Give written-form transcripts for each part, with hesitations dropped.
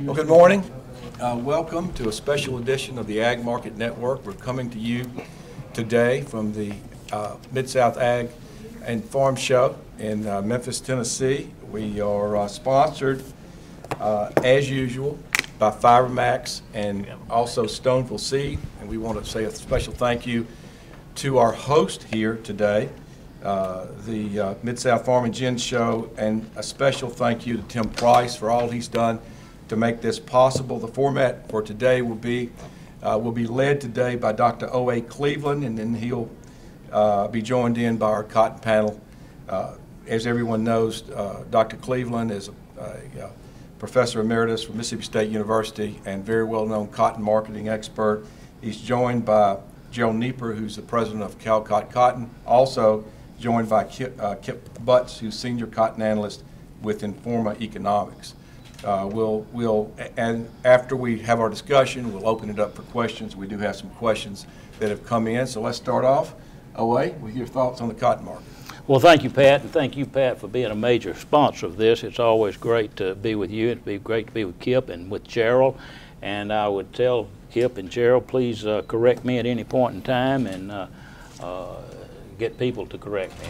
Well, good morning. Welcome to a special edition of the Ag Market Network. We're coming to you today from the Mid-South Ag and Farm Show in Memphis, Tennessee. We are sponsored, as usual, by FiberMax and also Stoneville Seed. And we want to say a special thank you to our host here today, the Mid-South Farm and Gin Show, and a special thank you to Tim Price for all he's done to make this possible. The format for today will be led today by Dr. O.A. Cleveland, and then he'll be joined in by our cotton panel. As everyone knows, Dr. Cleveland is a professor emeritus from Mississippi State University and very well-known cotton marketing expert. He's joined by Gerald Nieper, who's the president of Calcott Cotton, also joined by Kip Butts, who's senior cotton analyst with Informa Economics. And after we have our discussion, we'll open it up for questions. We do have some questions that have come in, so let's start off, O.A., with your thoughts on the cotton market. Well, thank you, Pat, and thank you, Pat, for being a major sponsor of this. It's always great to be with you. It'd be great to be with Kip and with Gerald, and I would tell Kip and Gerald, please correct me at any point in time and get people to correct me.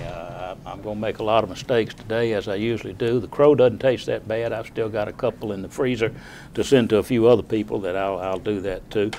I'm going to make a lot of mistakes today, as I usually do. The crow doesn't taste that bad. I've still got a couple in the freezer to send to a few other people that I'll do that too.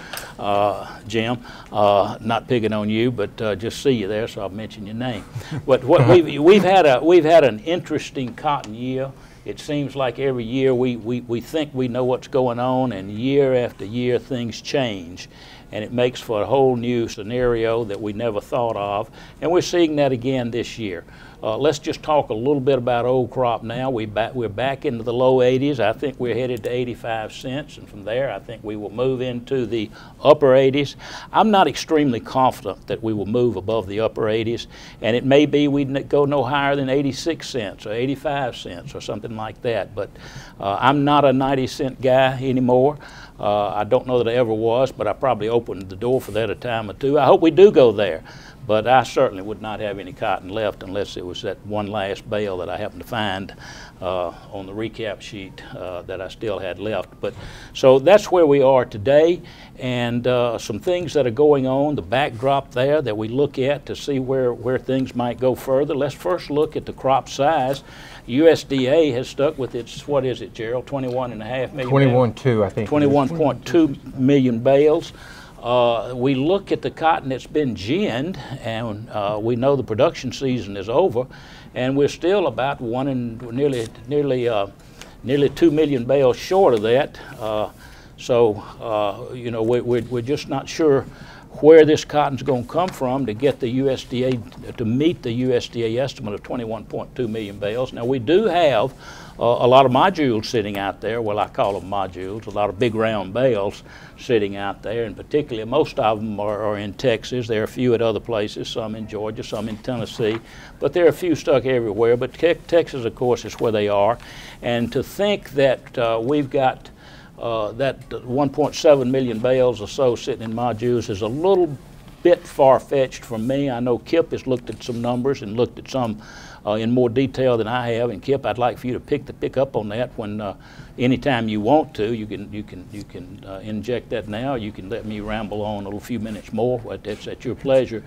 Jim, not picking on you, but just see you there, so I'll mention your name. But what we've had an interesting cotton year. It seems like every year we think we know what's going on, and year after year things change. And it makes for a whole new scenario that we never thought of. And we're seeing that again this year. Let's just talk a little bit about old crop now. We're back into the low 80s. I think we're headed to 85 cents. And from there, I think we will move into the upper 80s. I'm not extremely confident that we will move above the upper 80s. And it may be we go no higher than 86 cents or 85 cents or something like that. But I'm not a 90-cent guy anymore. I don't know that I ever was, but I probably opened the door for that a time or two. I hope we do go there, but I certainly would not have any cotton left unless it was that one last bale that I happened to find on the recap sheet that I still had left. But so that's where we are today, and some things that are going on, the backdrop there that we look at to see where things might go further. Let's first look at the crop size. USDA has stuck with its, what is it, Gerald, 21.5 million? 21.2, I think. 21.2 million bales. We look at the cotton that's been ginned, and we know the production season is over, and we're still about nearly 2 million bales short of that. You know, we're just not sure where this cotton's going to come from to get the USDA, to meet the USDA estimate of 21.2 million bales. Now, we do have a lot of modules sitting out there. Well, I call them modules, a lot of big round bales sitting out there, and particularly most of them are in Texas. There are a few at other places, some in Georgia, some in Tennessee, but there are a few stuck everywhere. But Texas, of course, is where they are. And to think that we've got that 1.7 million bales or so sitting in modules is a little bit far-fetched for me. I know Kip has looked at some numbers and looked at some in more detail than I have. And Kip, I'd like for you to pick up on that when anytime you want to. You can inject that now. You can let me ramble on a few minutes more. It's at your pleasure.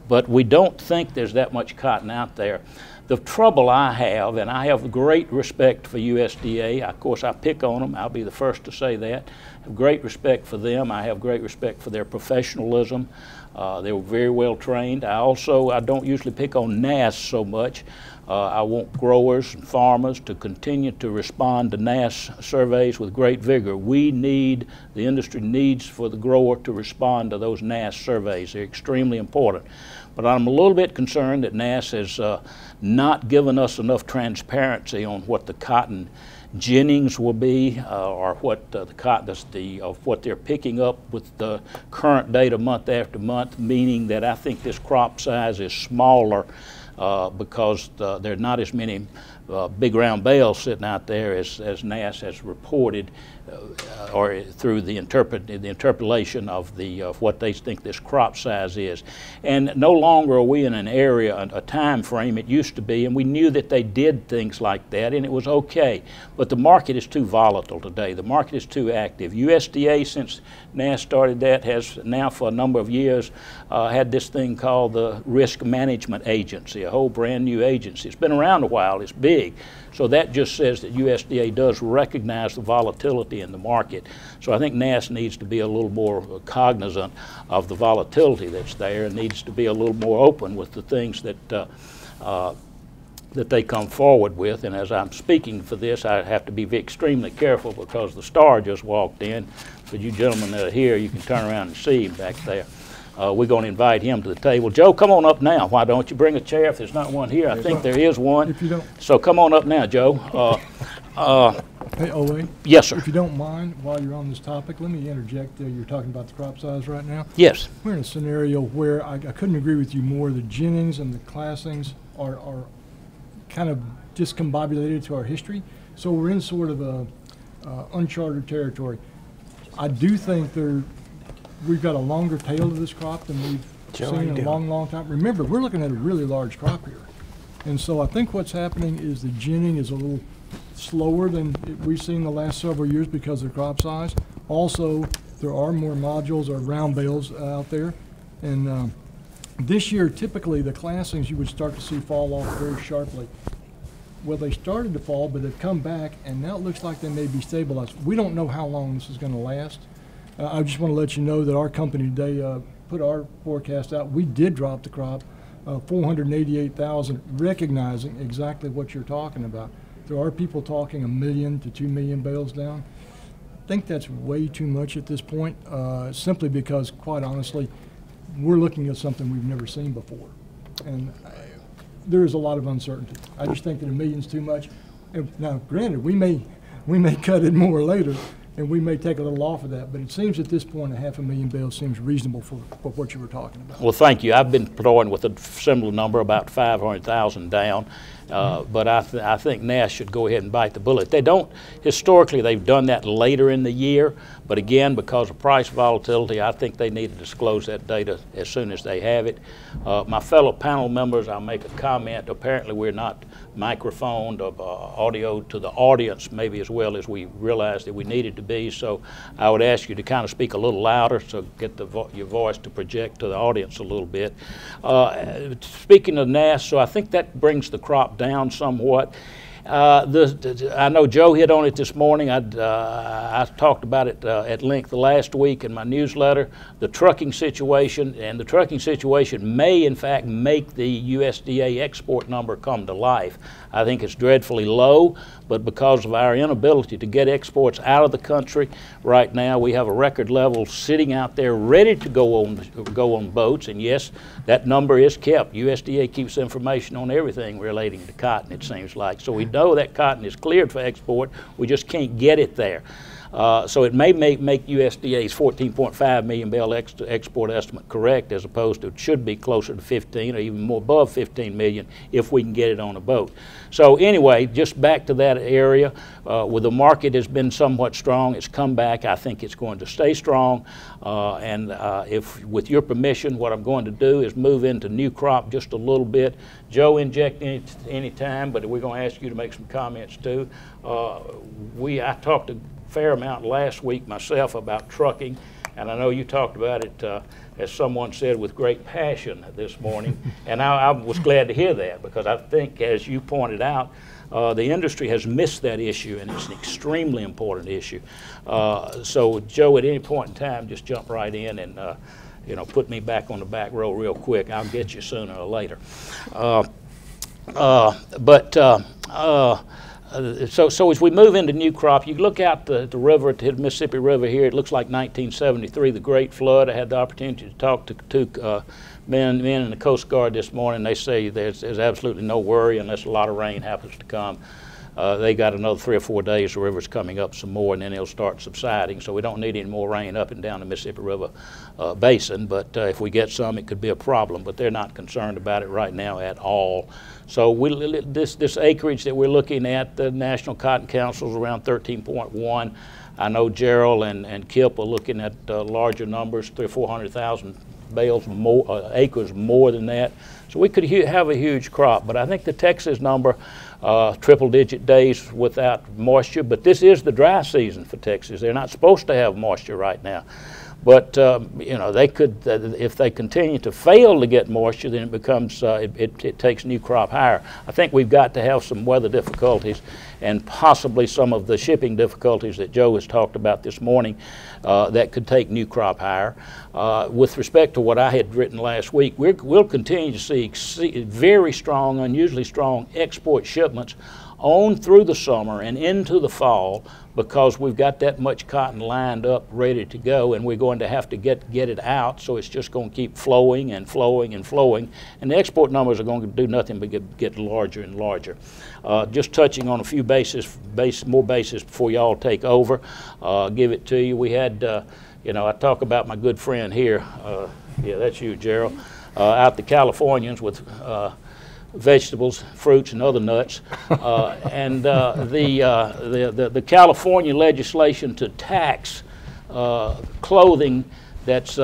But we don't think there's that much cotton out there. The trouble I have, and I have great respect for USDA. Of course, I pick on them. I'll be the first to say that. I have great respect for them. I have great respect for their professionalism. They were very well trained. I don't usually pick on NASS so much. I want growers and farmers to continue to respond to NASS surveys with great vigor. The industry needs for the grower to respond to those NASS surveys. They're extremely important. But I'm a little bit concerned that NASS has not given us enough transparency on what the cotton ginnings will be, or what what they're picking up with the current data month after month, meaning that I think this crop size is smaller because there are not as many big round bales sitting out there, as NASS has reported, or through the interpolation of what they think this crop size is. And no longer are we in an area, a time frame it used to be, and we knew that they did things like that, and it was okay. But the market is too volatile today. The market is too active. USDA, since NASS started that, has now for a number of years had this thing called the Risk Management Agency, a whole brand new agency. It's been around a while. It's big. So that just says that USDA does recognize the volatility in the market. So I think NASS needs to be a little more cognizant of the volatility that's there, and needs to be a little more open with the things that that they come forward with. And as I'm speaking for this, I have to be extremely careful because the star just walked in. For you gentlemen that are here, you can turn around and see him back there. We're going to invite him to the table. Joe, come on up now. Why don't you bring a chair if there's not one here? I think there is one. If you don't. So come on up now, Joe. Hey, Owe. Yes, sir. If you don't mind, while you're on this topic, let me interject. You're talking about the crop size right now. Yes. We're in a scenario where I couldn't agree with you more. The Jennings and the Classings are kind of discombobulated to our history. So we're in sort of a uncharted territory. I do think we've got a longer tail to this crop than we've seen in a long time. Remember, we're looking at a really large crop here. And so I think what's happening is the ginning is a little slower than we've seen the last several years because of the crop size. Also, there are more modules or round bales out there. And this year, typically, the Classings you would start to see fall off very sharply. Well, they started to fall, but they've come back, and now it looks like they may be stabilized. We don't know how long this is going to last. I just want to let you know that our company today put our forecast out. We did drop the crop, 488,000, recognizing exactly what you're talking about. There are people talking 1 million to 2 million bales down. I think that's way too much at this point, simply because, quite honestly, we're looking at something we've never seen before. And there is a lot of uncertainty. I just think that 1 million's too much. And now, granted, we may cut it more later, and we may take a little off of that, but it seems at this point 500,000 bales seems reasonable for what you were talking about. Well, thank you. I've been toying with a similar number, about 500,000 down, but I think NASS should go ahead and bite the bullet. They don't, historically, they've done that later in the year, but again, because of price volatility, I think they need to disclose that data as soon as they have it. My fellow panel members, I'll make a comment. Apparently, we're not microphoned or audio to the audience maybe as well as we realized that we needed to be. So I would ask you to kind of speak a little louder so get your voice to project to the audience a little bit. Speaking of NASS, so I think that brings the crop down somewhat. I know Joe hit on it this morning. I talked about it at length last week in my newsletter. The trucking situation, and the trucking situation may in fact make the USDA export number come to life. I think it's dreadfully low, but because of our inability to get exports out of the country right now, we have a record level sitting out there ready to go on boats. And yes, that number is kept. USDA keeps information on everything relating to cotton, it seems like. So we know that cotton is cleared for export. We just can't get it there. So it may make USDA's 14.5 million bale export estimate correct, as opposed to it should be closer to 15 or even more above 15 million if we can get it on a boat. So anyway, just back to that area, where the market has been somewhat strong, it's come back. I think it's going to stay strong. If, with your permission, what I'm going to do is move into new crop just a little bit. Joe, inject any time, but we're going to ask you to make some comments too. I talked a fair amount last week myself about trucking, and I know you talked about it, as someone said, with great passion this morning, and I was glad to hear that, because I think, as you pointed out, the industry has missed that issue, and it's an extremely important issue. So, Joe, at any point in time, just jump right in and put me back on the back row real quick. I'll get you sooner or later. So as we move into new crop, you look out the river, to the Mississippi River here, it looks like 1973, the Great Flood. I had the opportunity to talk to men in the Coast Guard this morning. They say there's absolutely no worry unless a lot of rain happens to come. They got another 3 or 4 days, the river's coming up some more, and then it'll start subsiding, so we don't need any more rain up and down the Mississippi River basin, but if we get some, it could be a problem, but they're not concerned about it right now at all. So this acreage that we're looking at, the National Cotton Council is around 13.1. I know Gerald and Kip are looking at larger numbers, 300,000 or 400,000 bales more, acres more than that. So we could have a huge crop, but I think the Texas number, triple-digit days without moisture, but this is the dry season for Texas. They're not supposed to have moisture right now. But you know, they could, if they continue to fail to get moisture, then it becomes, it takes new crop higher. I think we've got to have some weather difficulties and possibly some of the shipping difficulties that Joe has talked about this morning that could take new crop higher. With respect to what I had written last week, we'll continue to see very strong, unusually strong export shipments on through the summer and into the fall, because we've got that much cotton lined up ready to go, and we're going to have to get it out, so it's just going to keep flowing and flowing and flowing, and the export numbers are going to do nothing but get larger and larger. Just touching on a few more bases before y'all take over, give it to you. We had, you know, I talk about my good friend here, yeah, that's you, Gerald, out the Californians with vegetables, fruits, and other nuts, and the California legislation to tax clothing that's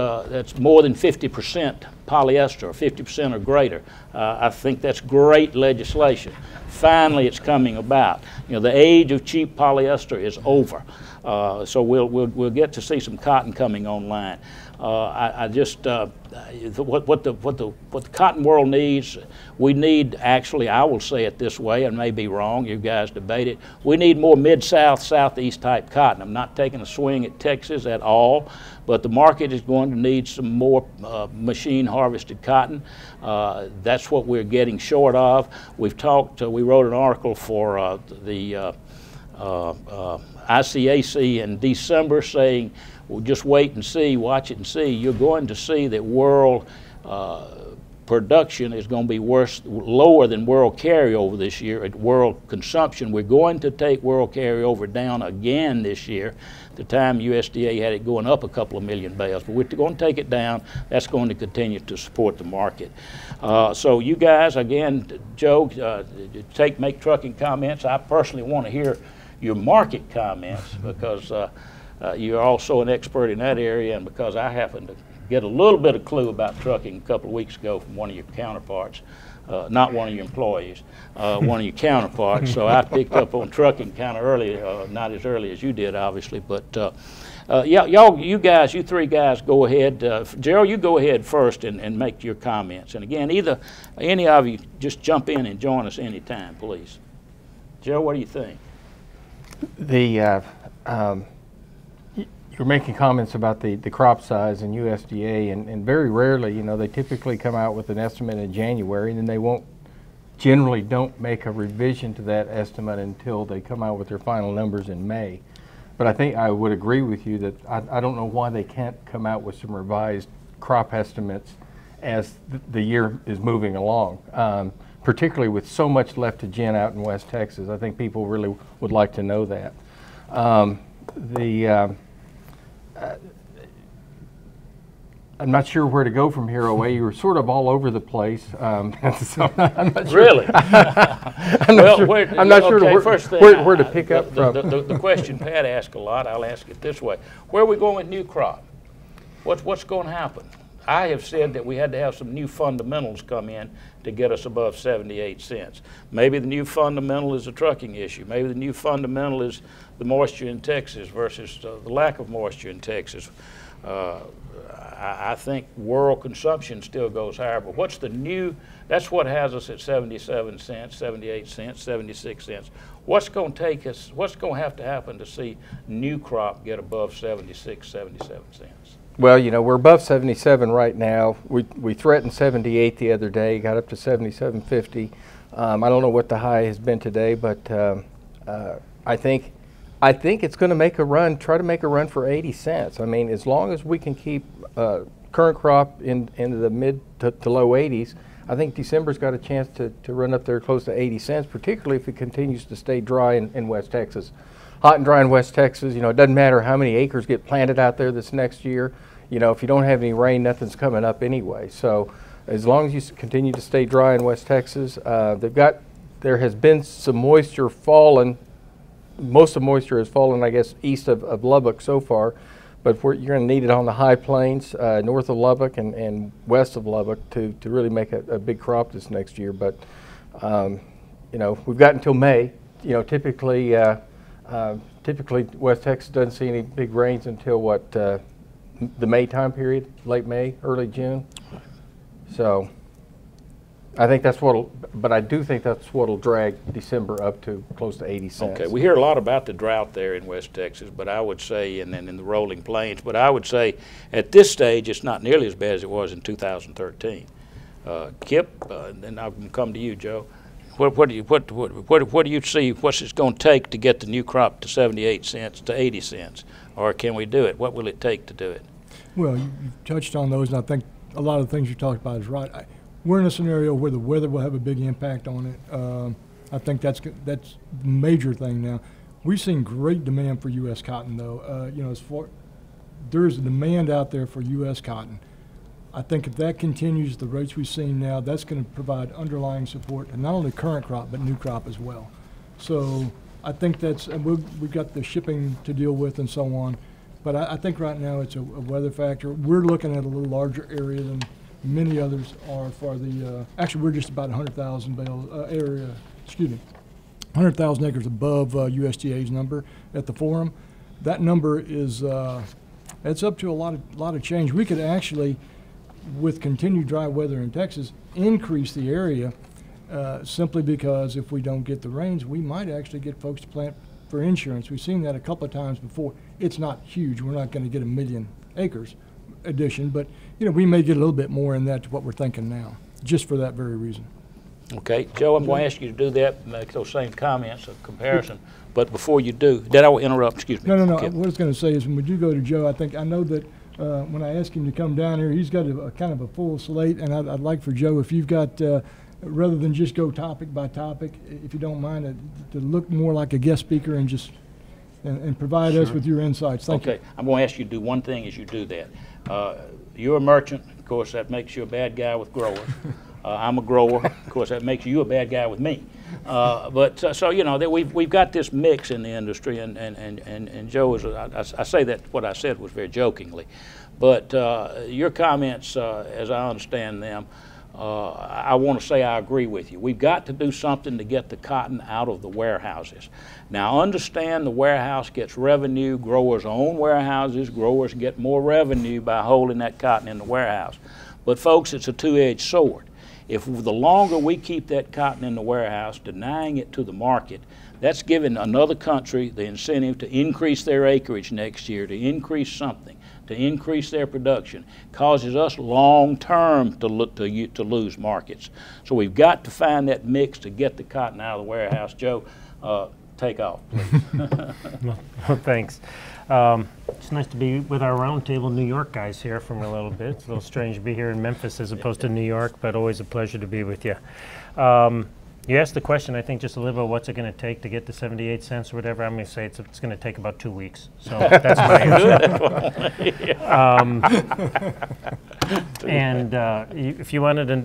more than 50% polyester, or 50% or greater. I think that's great legislation. Finally, it's coming about. You know, the age of cheap polyester is over, so we'll get to see some cotton coming online. I just what the cotton world needs, we need, actually, I will say it this way, and may be wrong, you guys debate it, we need more mid-south, southeast type cotton. I'm not taking a swing at Texas at all, but the market is going to need some more machine harvested cotton. That's what we're getting short of. We've talked, we wrote an article for the ICAC in December saying, well, just wait and see, watch it and see. You're going to see that world production is going to be lower than world carryover this year. At world consumption, we're going to take world carryover down again this year. At the time, USDA had it going up a couple of million bales, but we're going to take it down. That's going to continue to support the market. So you guys, again, Joe, make trucking comments. I personally want to hear your market comments because you're also an expert in that area, and because I happened to get a little bit of clue about trucking a couple of weeks ago from one of your counterparts, not one of your employees, one of your counterparts. So I picked up on trucking kind of early, not as early as you did, obviously, but yeah, you three guys go ahead. Gerald, you go ahead first and make your comments. And again, any of you just jump in and join us anytime, please. Gerald, what do you think? You're making comments about the crop size and USDA, and very rarely, you know, they typically come out with an estimate in January, and then they generally don't make a revision to that estimate until they come out with their final numbers in May. But I think I would agree with you that I don't know why they can't come out with some revised crop estimates as the year is moving along, particularly with so much left to gin out in West Texas. I think people really would like to know that. I'm not sure where to go from here, OA. You were sort of all over the place. So I'm not sure. Really? I'm not sure where to pick up from. The question Pat asked a lot, I'll ask it this way. Where are we going with new crop? What's going to happen? I have said that we had to have some new fundamentals come in to get us above 78 cents. Maybe the new fundamental is a trucking issue. Maybe the new fundamental is the moisture in Texas versus the lack of moisture in Texas. I think world consumption still goes higher, but what's the new? That's what has us at 77 cents, 78 cents, 76 cents. What's going to take us, what's going to have to happen to see new crop get above 76, 77 cents? Well, you know, we're above 77 right now. We threatened 78 the other day, got up to 77.50. I don't know what the high has been today, but I think it's going to make a run, try to make a run for 80 cents. I mean, as long as we can keep current crop into the mid to low 80s, I think December's got a chance to run up there close to 80 cents, particularly if it continues to stay dry in West Texas. Hot and dry in West Texas, you know, it doesn't matter how many acres get planted out there this next year. You know, if you don't have any rain, nothing's coming up anyway. So as long as you continue to stay dry in West Texas, there has been some moisture fallen. Most of the moisture has fallen, I guess, east of Lubbock so far, but you're going to need it on the high plains north of Lubbock and west of Lubbock to really make a big crop this next year. But you know, we've got until May. You know, typically West Texas doesn't see any big rains until what, the May time period, late May, early June. So I think that's but I do think that's what'll drag December up to close to 80 cents. Okay, we hear a lot about the drought there in West Texas, but I would say, and then in the rolling plains, but I would say at this stage it's not nearly as bad as it was in 2013. Kip, then I'll come to you, Joe. What do you see? What's it going to take to get the new crop to 78 cents to 80 cents, or can we do it? What will it take to do it? Well, you've touched on those, and I think a lot of the things you talked about is right. We're in a scenario where the weather will have a big impact on it. I think that's the major thing now. We've seen great demand for U.S. cotton, though. You know, there's a demand out there for U.S. cotton. I think if that continues, the rates we've seen now, that's going to provide underlying support to not only current crop but new crop as well. So I think and we've got the shipping to deal with and so on. But I think right now it's a weather factor. We're looking at a little larger area than many others are for the. Actually, we're just about 100,000 bale area. Excuse me, 100,000 acres above USDA's number at the forum. That number is it's up to a lot of change. We could actually, with continued dry weather in Texas, increase the area simply because if we don't get the rains, we might actually get folks to plant for insurance. We've seen that a couple of times before. It's not huge. We're not going to get 1 million acres addition, but you know, we may get a little bit more in that to what we're thinking now, just for that very reason. Okay, Joe, I'm going to ask you to do that, make those same comments of comparison. But before you do, did I interrupt? Excuse me. No. Okay. What I was going to say is when we do go to Joe, I know that when I ask him to come down here, he's got a kind of a full slate, and I'd like for Joe, if you've got, rather than just go topic by topic, if you don't mind, to look more like a guest speaker and just and provide us with your insights. Thank you. Okay, I'm going to ask you to do one thing as you do that. You're a merchant. Of course, that makes you a bad guy with growers. I'm a grower. Of course, that makes you a bad guy with me. So you know, we've got this mix in the industry, and Joe is. I say that what I said was very jokingly, but your comments, as I understand them, I want to say I agree with you. We've got to do something to get the cotton out of the warehouses. Now, understand the warehouse gets revenue. Growers own warehouses. Growers get more revenue by holding that cotton in the warehouse. But folks, it's a two-edged sword. If the longer we keep that cotton in the warehouse, denying it to the market, that's giving another country the incentive to increase their acreage next year, to increase something, to increase their production, causes us long-term to lose markets. So we've got to find that mix to get the cotton out of the warehouse. Joe, take off, please. Well, thanks. It's nice to be with our roundtable New York guys here for a little bit. It's a little strange to be here in Memphis as opposed to New York, but always a pleasure to be with you. You asked the question, I think, just a little bit, what's it going to take to get to 78 cents or whatever? I'm going to say it's going to take about 2 weeks. So that's my answer. And if you wanted to,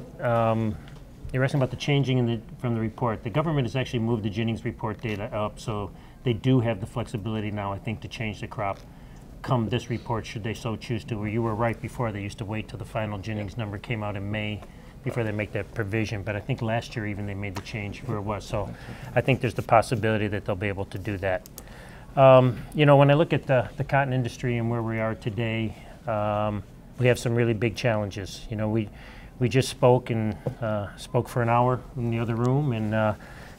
you're asking about the changing from the report. The government has actually moved the Jennings report data up, so they do have the flexibility now, I think, to change the crop come this report, should they so choose to. Where you were right before, they used to wait till the final Jennings number came out in May before they make that provision. But I think last year even they made the change where it was. So I think there's the possibility that they'll be able to do that. You know, when I look at the cotton industry and where we are today, we have some really big challenges. You know, we just spoke for an hour in the other room and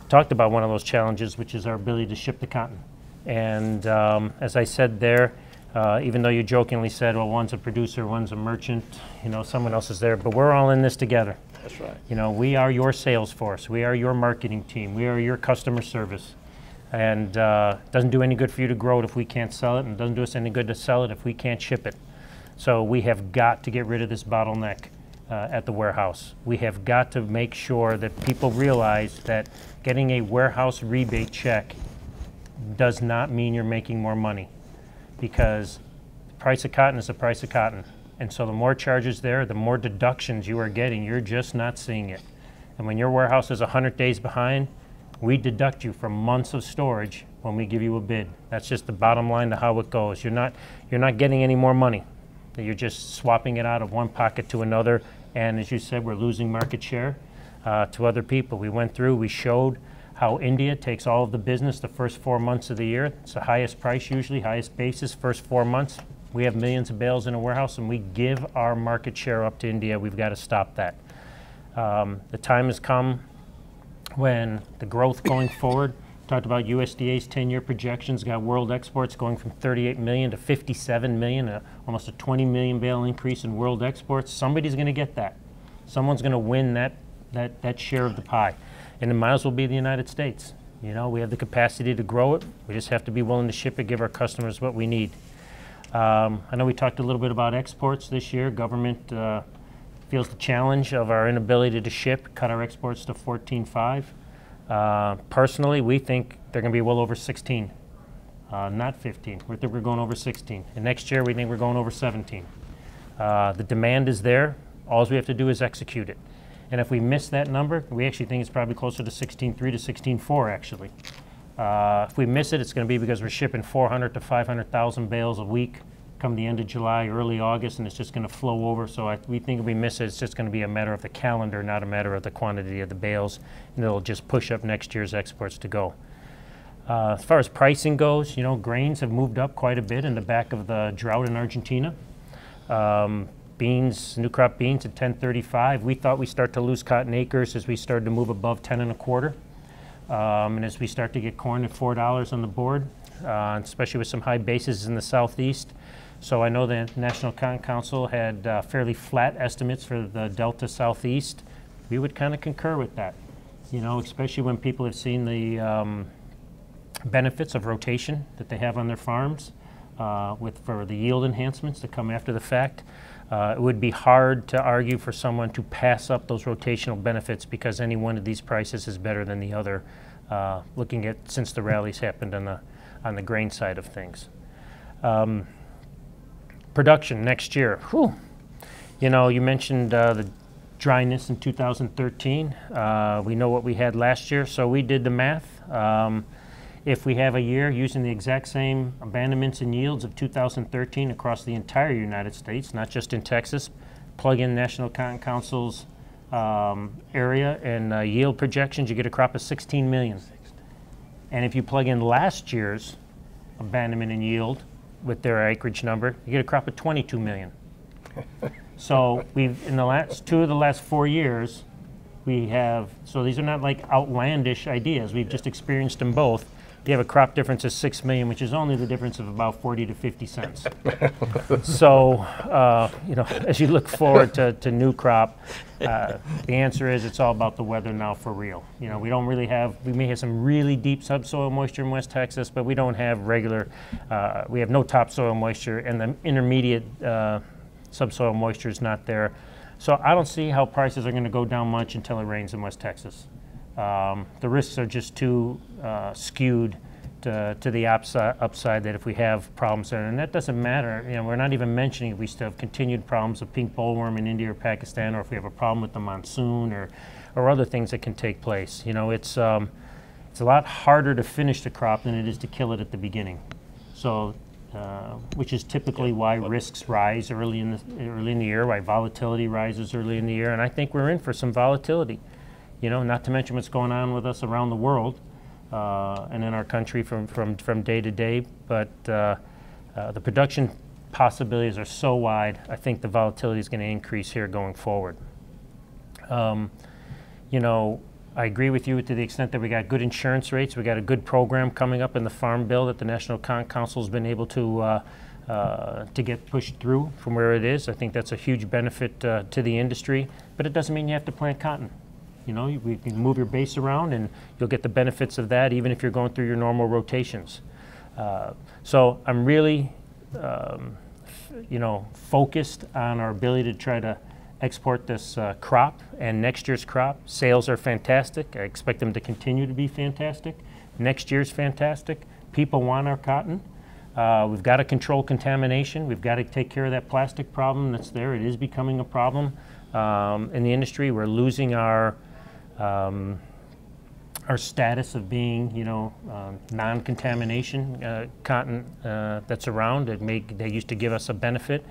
talked about one of those challenges, which is our ability to ship the cotton. And as I said there, even though you jokingly said, well, one's a producer, one's a merchant, you know, someone else is there, but we're all in this together. That's right. You know, we are your sales force. We are your marketing team. We are your customer service. And it doesn't do any good for you to grow it if we can't sell it, and it doesn't do us any good to sell it if we can't ship it. So we have got to get rid of this bottleneck. at the warehouse. We have got to make sure that people realize that getting a warehouse rebate check does not mean you're making more money, because the price of cotton is the price of cotton. And so the more charges there, the more deductions you are getting. You're just not seeing it. And when your warehouse is 100 days behind, we deduct you from months of storage when we give you a bid. That's just the bottom line to how it goes. You're not getting any more money. You're just swapping it out of one pocket to another. And as you said, we're losing market share to other people. We went through, we showed how India takes all of the business the first 4 months of the year. It's the highest price usually, highest basis, first 4 months. We have millions of bales in a warehouse and we give our market share up to India. We've got to stop that. The time has come when the growth going forward, talked about USDA's 10-year projections, got world exports going from 38 million to 57 million, almost a 20 million bale increase in world exports. Somebody's going to get that. Someone's going to win that share of the pie. And it might as well be the United States. You know, we have the capacity to grow it. We just have to be willing to ship it, give our customers what we need. I know we talked a little bit about exports this year. Government feels the challenge of our inability to ship, cut our exports to 14.5. Personally, we think they're going to be well over 16, not 15. We think we're going over 16. And next year, we think we're going over 17. The demand is there. All we have to do is execute it. And if we miss that number, we actually think it's probably closer to 16.3 to 16.4, actually. If we miss it, it's going to be because we're shipping 400 to 500,000 bales a week come the end of July, early August, and it's just going to flow over. So we think if we miss it, it's just going to be a matter of the calendar, not a matter of the quantity of the bales, and it'll just push up next year's exports to go. As far as pricing goes, you know, grains have moved up quite a bit in the back of the drought in Argentina. Beans, new crop beans at 10.35. We thought we'd start to lose cotton acres as we started to move above 10.25. And as we start to get corn at $4 on the board, especially with some high bases in the southeast. So I know the National Cotton Council had fairly flat estimates for the Delta Southeast. We would kind of concur with that, you know, especially when people have seen the benefits of rotation that they have on their farms for the yield enhancements that come after the fact. It would be hard to argue for someone to pass up those rotational benefits because any one of these prices is better than the other, looking at since the rallies happened on the grain side of things. Production next year. Whew. You know, you mentioned the dryness in 2013. We know what we had last year, so we did the math. If we have a year using the exact same abandonments and yields of 2013 across the entire United States, not just in Texas, plug in National Cotton Council's area and yield projections, you get a crop of 16 million. And if you plug in last year's abandonment and yield with their acreage number, you get a crop of 22 million. So we've, in the last 2 of the last 4 years, we have, so these are not like outlandish ideas, we've just experienced them both. You have a crop difference of 6 million, which is only the difference of about 40 to 50 cents. So, you know, as you look forward to new crop, the answer is it's all about the weather now for real. You know, we don't really have, we may have some really deep subsoil moisture in West Texas, but we don't have regular, we have no topsoil moisture, and the intermediate subsoil moisture is not there. So I don't see how prices are going to go down much until it rains in West Texas. The risks are just too skewed to the upside that if we have problems there, and that doesn't matter, you know, we're not even mentioning if we still have continued problems of pink bollworm in India or Pakistan, or if we have a problem with the monsoon or other things that can take place. You know, it's a lot harder to finish the crop than it is to kill it at the beginning. So, which is typically why risks rise early in the year, why volatility rises early in the year, and I think we're in for some volatility. You know, not to mention what's going on with us around the world and in our country from day to day. But the production possibilities are so wide, I think the volatility is going to increase here going forward. You know, I agree with you to the extent that we got good insurance rates. We got a good program coming up in the Farm Bill that the National Cotton Council has been able to get pushed through from where it is. I think that's a huge benefit to the industry, but it doesn't mean you have to plant cotton. You know, we can move your base around and you'll get the benefits of that even if you're going through your normal rotations. So I'm really, you know, focused on our ability to try to export this crop and next year's crop. Sales are fantastic. I expect them to continue to be fantastic. Next year's fantastic. People want our cotton. We've got to control contamination. We've got to take care of that plastic problem that's there. It is becoming a problem in the industry. We're losing our status of being, non-contamination cotton that's around. They used to give us a benefit.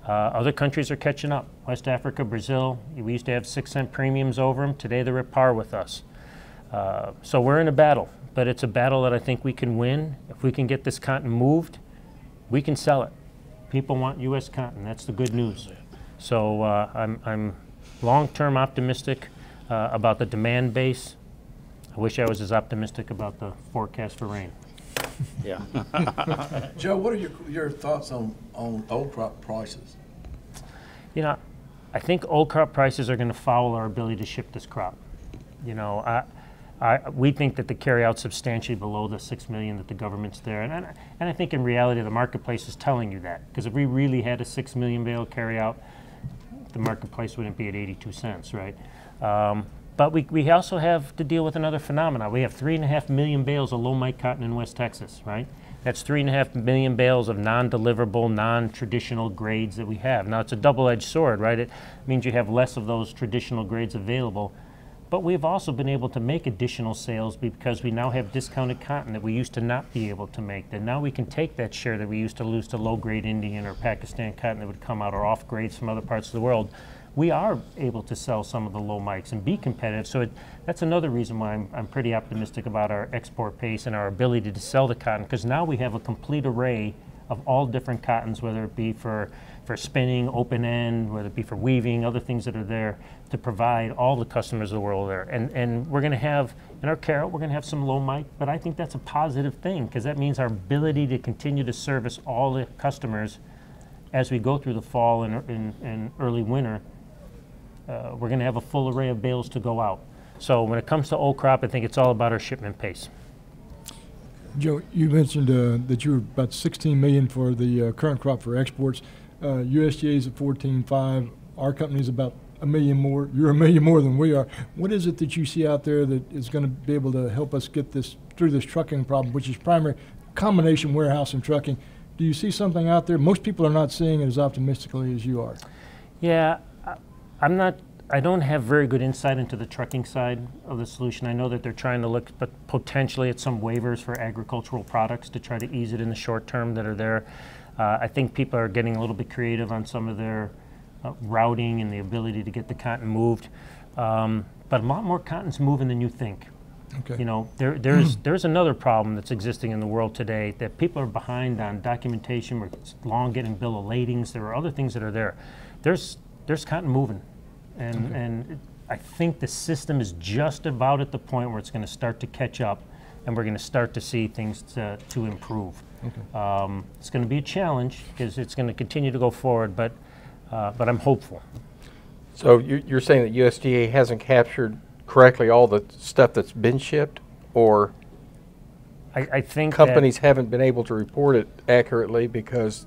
Other countries are catching up. West Africa, Brazil, we used to have 6-cent premiums over them. Today they're at par with us. So we're in a battle, but it's a battle that I think we can win. If we can get this cotton moved, we can sell it. People want U.S. cotton. That's the good news. So I'm long-term optimistic about the demand base. I wish I was as optimistic about the forecast for rain. Yeah. Joe, what are your thoughts on old crop prices? I think old crop prices are going to foul our ability to ship this crop. We think that they carry out substantially below the 6 million that the government's there, and I think in reality the marketplace is telling you that, because if we really had a 6 million bale carry out, the marketplace wouldn't be at 82 cents, right? But we also have to deal with another phenomenon. We have 3.5 million bales of low mite cotton in West Texas, right? That's 3.5 million bales of non-deliverable, non-traditional grades that we have. Now, it's a double-edged sword, right? It means you have less of those traditional grades available. But we've also been able to make additional sales because we now have discounted cotton that we used to not be able to make. That now we can take that share that we used to lose to low-grade Indian or Pakistan cotton that would come out, or off grades from other parts of the world. We are able to sell some of the low mites and be competitive. So that's another reason why I'm pretty optimistic about our export pace and our ability to sell the cotton, because now we have a complete array of all different cottons, whether it be for spinning, open end, whether it be for weaving, other things that are there to provide all the customers of the world there. And we're going to have, in our carrot, we're going to have some low mite, but I think that's a positive thing, because that means our ability to continue to service all the customers as we go through the fall and early winter. We're going to have a full array of bales to go out. So when it comes to old crop, I think it's all about our shipment pace. Joe, you mentioned that you were about 16 million for the current crop for exports. USDA is at 14.5. Our company's about a million more. You're a million more than we are. What is it that you see out there that is going to be able to help us get this through this trucking problem, which is primary combination warehouse and trucking? Do you see something out there? Most people are not seeing it as optimistically as you are. Yeah. I don't have very good insight into the trucking side of the solution. I know that they're trying to look potentially at some waivers for agricultural products to try to ease it in the short term that are there. I think people are getting a little bit creative on some of their routing and the ability to get the cotton moved. But a lot more cotton's moving than you think. Okay. There's another problem that's existing in the world today, that people are behind on documentation. We're long getting bill of ladings. There are other things that are there. There's cotton moving. And I think the system is just about at the point where it's going to start to catch up, and we're going to start to see things to improve. Okay. It's going to be a challenge because it's going to continue to go forward, but I'm hopeful. So you're saying that USDA hasn't captured correctly all the stuff that's been shipped, or I think companies haven't been able to report it accurately because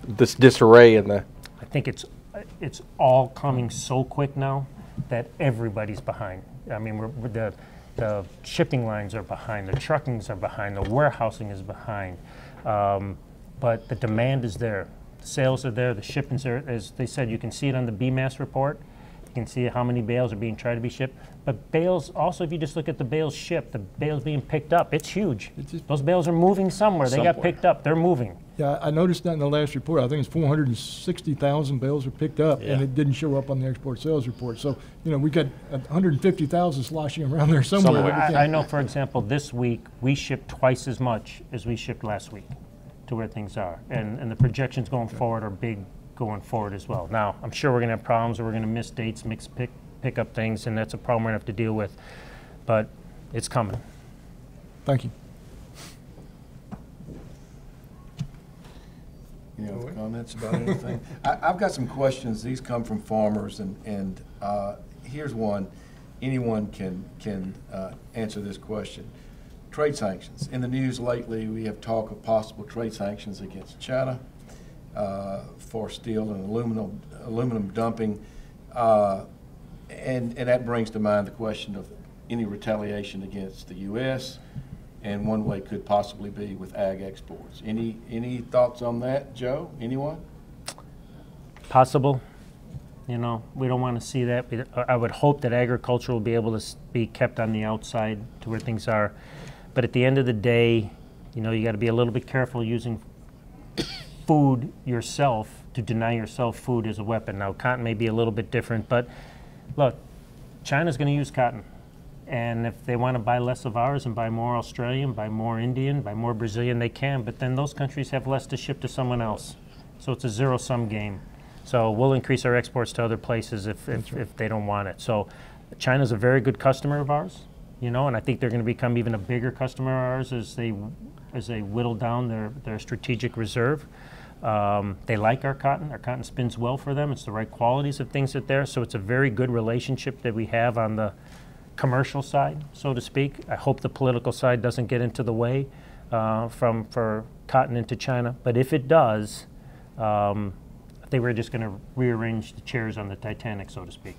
this disarray in the... I think it's all coming so quick now that everybody's behind. I mean, the shipping lines are behind, the truckings are behind, the warehousing is behind, but the demand is there. The sales are there, the shipments are, as they said, you can see it on the BMAS report. You can see how many bales are being tried to be shipped. But bales, also, if you just look at the bales shipped, the bales being picked up, it's huge. Those bales are moving somewhere. They got picked up. They're moving. Yeah, I noticed that in the last report. I think it's 460,000 bales were picked up, Yeah. and it didn't show up on the export sales report. So, we got 150,000 sloshing around there somewhere. that we can't- I know, for example, this week we shipped twice as much as we shipped last week to where things are. And the projections going forward are big going forward as well. Now, I'm sure we're going to have problems, or we're going to miss dates, pick up things, and that's a problem we're going to have to deal with. But it's coming. Thank you. Any other comments about anything? I've got some questions. These come from farmers, and here's one. Anyone can answer this question. Trade sanctions. In the news lately, we have talk of possible trade sanctions against China for steel and aluminum dumping. And that brings to mind the question of any retaliation against the U.S., and one way could possibly be with ag exports. Any thoughts on that, Joe? Anyone? Possible. You know, we don't want to see that. I would hope that agriculture will be able to be kept on the outside to where things are. But at the end of the day, you know, you got to be a little bit careful using food yourself to deny yourself food as a weapon. Now, cotton may be a little bit different, but look, China's going to use cotton. And if they want to buy less of ours and buy more Australian, buy more Indian, buy more Brazilian, they can. But then those countries have less to ship to someone else. So it's a zero-sum game. So we'll increase our exports to other places if they don't want it. So China's a very good customer of ours, you know, and I think they're going to become even a bigger customer of ours as they whittle down their strategic reserve. They like our cotton. Our cotton spins well for them. It's the right qualities of things that there. So it's a very good relationship that we have on the commercial side, so to speak. I hope the political side doesn't get into the way for cotton into China. But if it does, I think we're just going to rearrange the chairs on the Titanic, so to speak.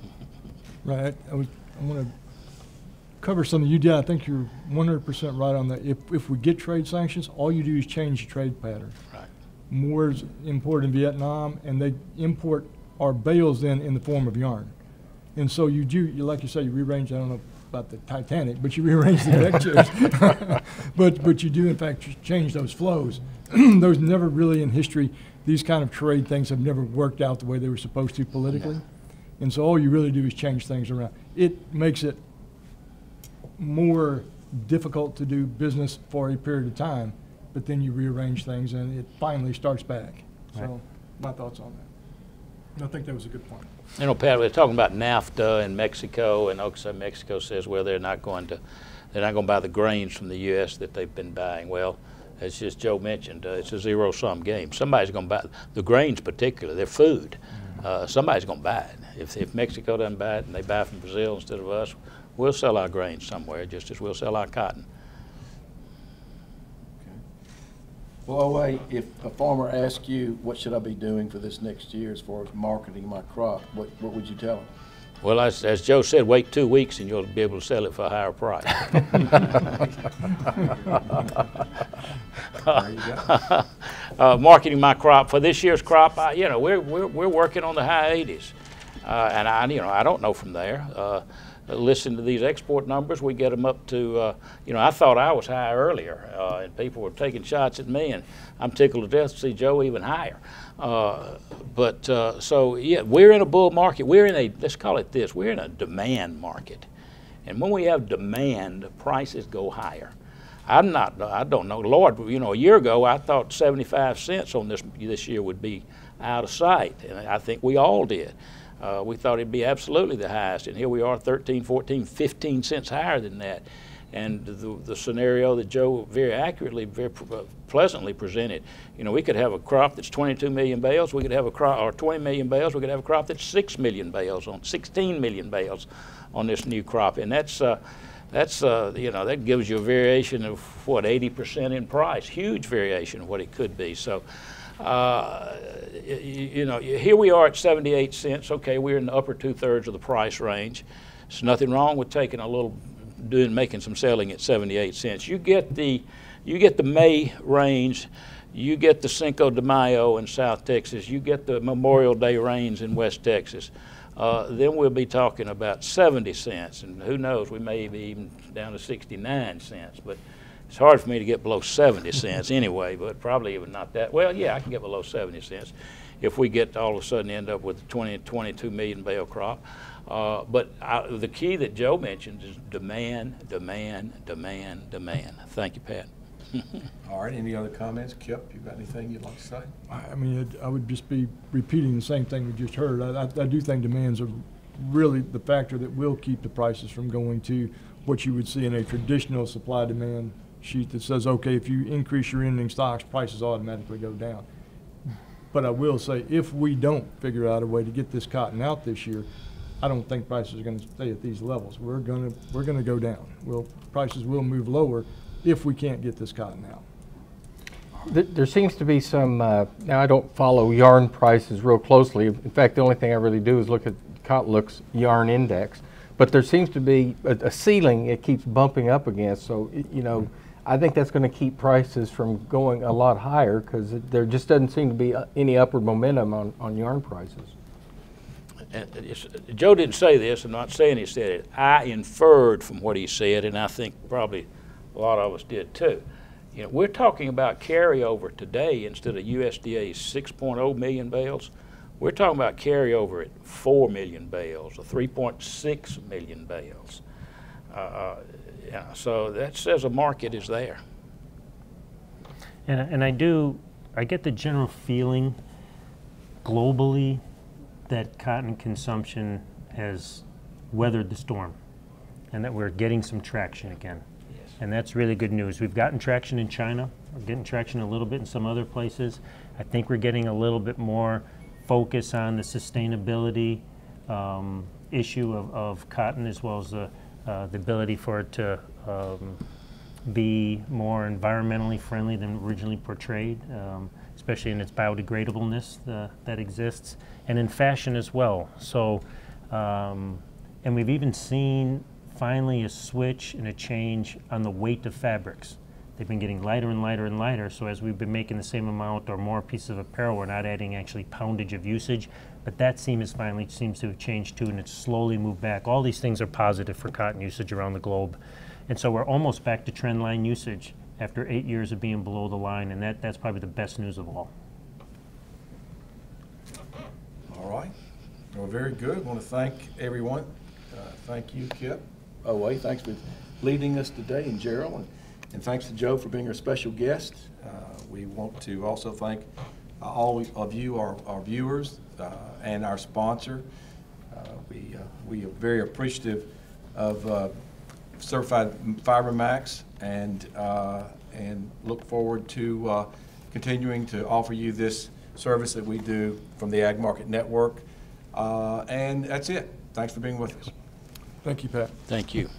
Right. I want to cover something you did. I think you're 100% right on that. If we get trade sanctions, all you do is change the trade pattern. Right. More is imported in Vietnam, and they import our bales then in the form of yarn. And so you do, like you say, you rearrange, I don't know about the Titanic, but you rearrange the deck chairs. but you do, in fact, change those flows. Those never really in history, these kind of trade things have never worked out the way they were supposed to politically. And so all you really do is change things around. It makes it more difficult to do business for a period of time, but then you rearrange things and it finally starts back. Right. So my thoughts on that. I think that was a good point. You know, Pat, we're talking about NAFTA and Mexico, and also Mexico says, well, they're not going to buy the grains from the U.S. that they've been buying. Well, as just Joe mentioned, it's a zero-sum game. Somebody's going to buy the grains, particularly. They're food. Somebody's going to buy it. If Mexico doesn't buy it and they buy from Brazil instead of us, we'll sell our grains somewhere, just as we'll sell our cotton. Well, OA, if a farmer asks you, what should I be doing for this next year as far as marketing my crop, what would you tell them? Well, as Joe said, wait 2 weeks and you'll be able to sell it for a higher price. There you go. Marketing my crop for this year's crop, you know, we're working on the high 80s, and I don't know from there. Listen to these export numbers, we get them up to, you know, I thought I was high earlier, and people were taking shots at me, and I'm tickled to death to see Joe even higher. So yeah, we're in a bull market. We're in a, let's call it this, we're in a demand market. And when we have demand, prices go higher. I don't know, Lord, you know, a year ago I thought 75 cents on this year would be out of sight, and I think we all did. We thought it'd be absolutely the highest, and here we are 13, 14, 15 cents higher than that. And the scenario that Joe very accurately, very pleasantly presented, you know, we could have a crop that's 22 million bales, we could have a crop, or 20 million bales, we could have a crop that's 6 million bales, 16 million bales on this new crop. And that's you know, that gives you a variation of, what, 80% in price, huge variation of what it could be. So, you know, here we are at 78 cents. Okay, we're in the upper 2/3 of the price range. There's nothing wrong with taking a little, making some selling at 78 cents. You get the May range, you get the Cinco de Mayo in South Texas, you get the Memorial Day rains in West Texas. Then we'll be talking about 70 cents, and who knows, we may be even down to 69 cents. But it's hard for me to get below 70 cents anyway, but probably even not that. Well, yeah, I can get below 70 cents if we get to all of a sudden end up with a 22 million bale crop. But the key that Joe mentioned is demand, demand, demand, demand. Thank you, Pat. All right, any other comments? Kip, you got anything you'd like to say? I mean, I would just be repeating the same thing we just heard. I do think demand's are really the factor that will keep the prices from going to what you would see in a traditional supply-demand sheet that says, okay, if you increase your ending stocks, prices automatically go down. But I will say, if we don't figure out a way to get this cotton out this year, I don't think prices are going to stay at these levels. We're going to go down. Prices will move lower if we can't get this cotton out. There seems to be some, now I don't follow yarn prices real closely. In fact, the only thing I really do is look at Kotluk's yarn index. But there seems to be a ceiling it keeps bumping up against. So, you know, I think that's going to keep prices from going a lot higher because there just doesn't seem to be any upward momentum on yarn prices. And Joe didn't say this. I'm not saying he said it. I inferred from what he said, and I think probably a lot of us did too. You know, we're talking about carryover today instead of USDA's 6.0 million bales. We're talking about carryover at 4 million bales or 3.6 million bales. Yeah, so that says a market is there. And I get the general feeling globally that cotton consumption has weathered the storm and that we're getting some traction again. Yes. And that's really good news. We've gotten traction in China. We're getting traction a little bit in some other places. I think we're getting a little bit more focus on the sustainability issue of cotton, as well as the ability for it to be more environmentally friendly than originally portrayed, especially in its biodegradableness that exists, and in fashion as well. So, and we've even seen finally a switch and a change on the weight of fabrics. They've been getting lighter and lighter and lighter, so as we've been making the same amount or more pieces of apparel, we're not adding actually poundage of usage, but that finally seems to have changed too, and it's slowly moved back. All these things are positive for cotton usage around the globe. And so we're almost back to trend line usage after 8 years of being below the line, and that's probably the best news of all. All right. Well, very good. I want to thank everyone. Thank you, Kip. Oh, wait, thanks for leading us today, and Gerald. And thanks to Joe for being our special guest. We want to also thank all of you, our viewers, and our sponsor. We are very appreciative of Certified FiberMax and look forward to continuing to offer you this service that we do from the Ag Market Network. And that's it. Thanks for being with us. Thank you, Pat. Thank you.